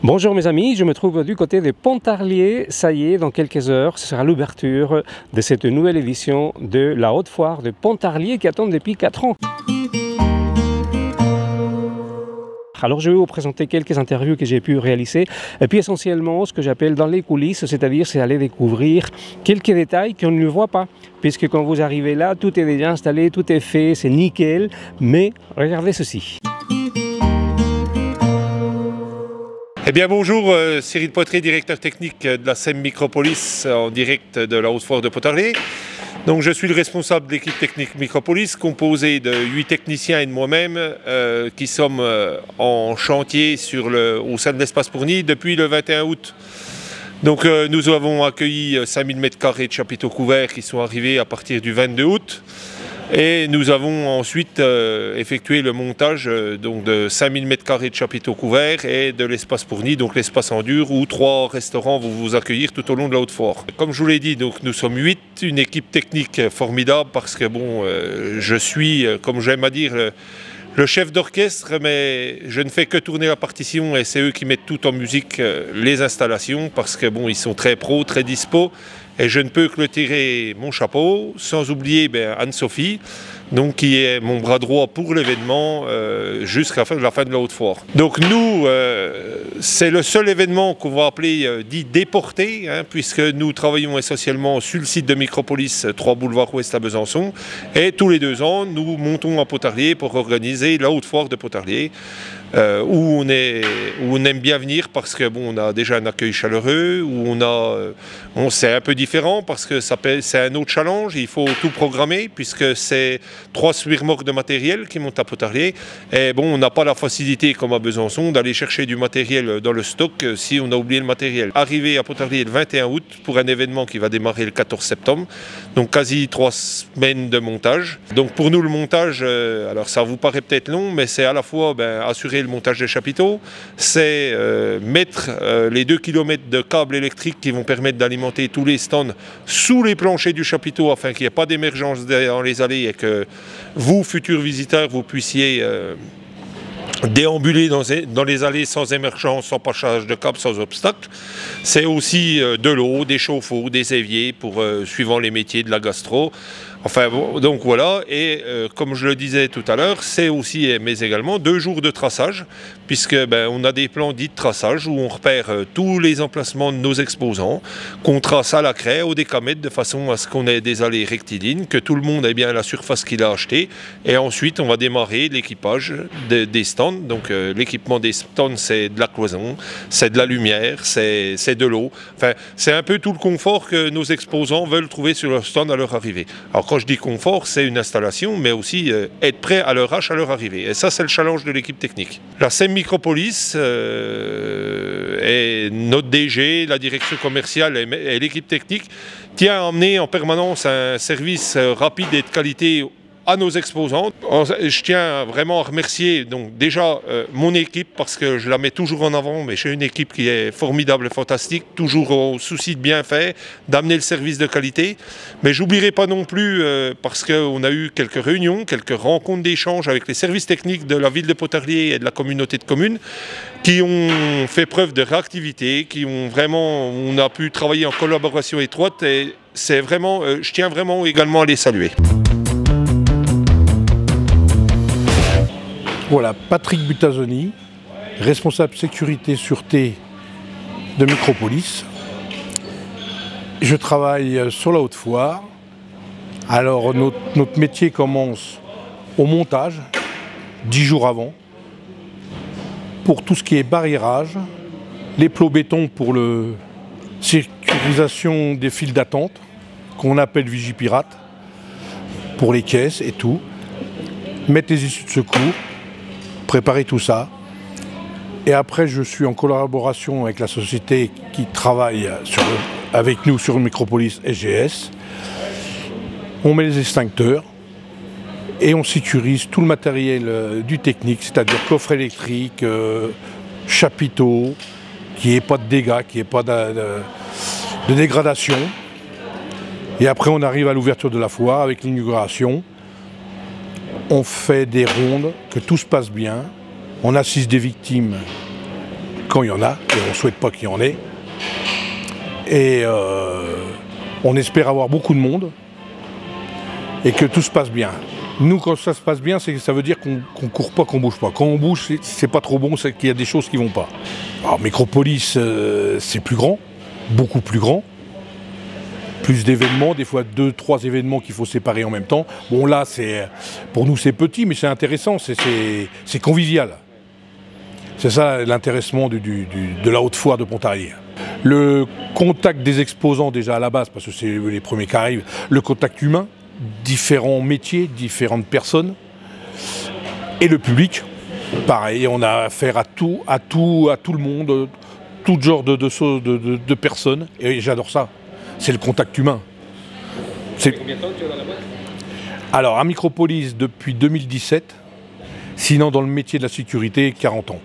Bonjour mes amis, je me trouve du côté de Pontarlier. Ça y est, dans quelques heures, ce sera l'ouverture de cette nouvelle édition de la Haute Foire de Pontarlier qui attend depuis 4 ans. Alors je vais vous présenter quelques interviews que j'ai pu réaliser et puis essentiellement ce que j'appelle dans les coulisses, c'est-à-dire c'est aller découvrir quelques détails qu'on ne voit pas. Puisque quand vous arrivez là, tout est déjà installé, tout est fait, c'est nickel, mais regardez ceci. Eh bien bonjour, Cyril Poitré, directeur technique de la SEM Micropolis en direct de la Haute Foire de Pontarlier. Donc je suis le responsable de l'équipe technique Micropolis, composée de 8 techniciens et de moi-même qui sommes en chantier au sein de l'espace Pourny depuis le 21 août. Donc nous avons accueilli 5000 m² de chapiteaux couverts qui sont arrivés à partir du 22 août. Et nous avons ensuite effectué le montage donc de 5000 m² de chapiteaux couverts et de l'espace Pourny, donc l'espace en dur, où 3 restaurants vont vous accueillir tout au long de la Haute Foire. Comme je vous l'ai dit, donc, nous sommes 8, une équipe technique formidable parce que bon, je suis, comme j'aime à dire, le chef d'orchestre, mais je ne fais que tourner la partition et c'est eux qui mettent tout en musique, les installations, parce que bon, ils sont très pros, très dispo. Et je ne peux que le tirer mon chapeau, sans oublier Anne-Sophie, donc qui est mon bras droit pour l'événement jusqu'à la fin de la Haute Foire. Donc nous, c'est le seul événement qu'on va appeler dit déporté, hein, puisque nous travaillons essentiellement sur le site de Micropolis, 3 boulevard Ouest à Besançon, et tous les 2 ans, nous montons à Pontarlier pour organiser la Haute Foire de Pontarlier. Où on aime bien venir parce que bon, on a déjà un accueil chaleureux, où c'est un peu différent parce que c'est un autre challenge, il faut tout programmer puisque c'est 3 surremorques de matériel qui montent à Pontarlier et bon, on n'a pas la facilité comme à Besançon d'aller chercher du matériel dans le stock si on a oublié le matériel. Arrivé à Pontarlier le 21 août pour un événement qui va démarrer le 14 septembre, donc quasi 3 semaines de montage. Donc pour nous le montage, alors ça vous paraît peut-être long, mais c'est à la fois assurer le montage des chapiteaux, c'est mettre les 2 km de câbles électriques qui vont permettre d'alimenter tous les stands sous les planchers du chapiteau afin qu'il n'y ait pas d'émergence dans les allées et que vous, futurs visiteurs, vous puissiez déambuler dans les allées sans émergence, sans passage de câbles, sans obstacle. C'est aussi de l'eau, des chauffe-eau, des éviers pour suivant les métiers de la gastro. Enfin bon, donc voilà, et comme je le disais tout à l'heure, c'est aussi, mais également 2 jours de traçage, puisque on a des plans dits de traçage où on repère tous les emplacements de nos exposants, qu'on trace à la craie, au décamètre, de façon à ce qu'on ait des allées rectilignes, que tout le monde ait bien la surface qu'il a achetée, et ensuite on va démarrer l'équipage des stands. Donc l'équipement des stands, c'est de la cloison, c'est de la lumière, c'est de l'eau, enfin c'est un peu tout le confort que nos exposants veulent trouver sur leur stand à leur arrivée. Alors, quand je dis confort, c'est une installation, mais aussi être prêt à leur à leur arrivée. Et ça, c'est le challenge de l'équipe technique. La SEM Micropolis et notre DG, la direction commerciale et l'équipe technique tient à emmener en permanence un service rapide et de qualité à nos exposants. Je tiens vraiment à remercier donc déjà mon équipe parce que je la mets toujours en avant, mais j'ai une équipe qui est formidable et fantastique, toujours au souci de bien faire, d'amener le service de qualité. Mais j'oublierai pas non plus parce qu'on a eu quelques réunions, quelques rencontres d'échange avec les services techniques de la ville de Pontarlier et de la communauté de communes qui ont fait preuve de réactivité, on a pu travailler en collaboration étroite et c'est vraiment, je tiens vraiment également à les saluer. Voilà, Patrick Butazoni, responsable sécurité sûreté de Micropolis. Je travaille sur la Haute Foire. Alors notre métier commence au montage, 10 jours avant, pour tout ce qui est barriérage, les plots béton pour la sécurisation des files d'attente, qu'on appelle Vigipirate, pour les caisses et tout, mettre les issues de secours, préparer tout ça. Et après, je suis en collaboration avec la société qui travaille avec nous sur Micropolis SGS. On met les extincteurs et on sécurise tout le matériel du technique, c'est-à-dire coffre électrique, chapiteau, qu'il n'y ait pas de dégâts, qu'il n'y ait pas de dégradation. Et après, on arrive à l'ouverture de la foire avec l'inauguration. On fait des rondes, que tout se passe bien. On assiste des victimes quand il y en a, et on ne souhaite pas qu'il y en ait. Et on espère avoir beaucoup de monde et que tout se passe bien. Nous, quand ça se passe bien, ça veut dire qu'on ne court pas, qu'on ne bouge pas. Quand on bouge, c'est pas trop bon, c'est qu'il y a des choses qui ne vont pas. Alors, Micropolis, c'est plus grand, beaucoup plus grand. Plus d'événements, des fois 2-3 événements qu'il faut séparer en même temps. Bon là, pour nous c'est petit, mais c'est intéressant, c'est convivial. C'est ça l'intéressement de la haute foire de Pontarlier. Le contact des exposants déjà à la base, parce que c'est les premiers qui arrivent, le contact humain, différents métiers, différentes personnes, et le public, pareil, on a affaire à tout le monde, tout genre de personnes, et j'adore ça. C'est le contact humain. Combien de temps tu es dans la boîte? Alors, à Micropolis depuis 2017, sinon dans le métier de la sécurité, 40 ans.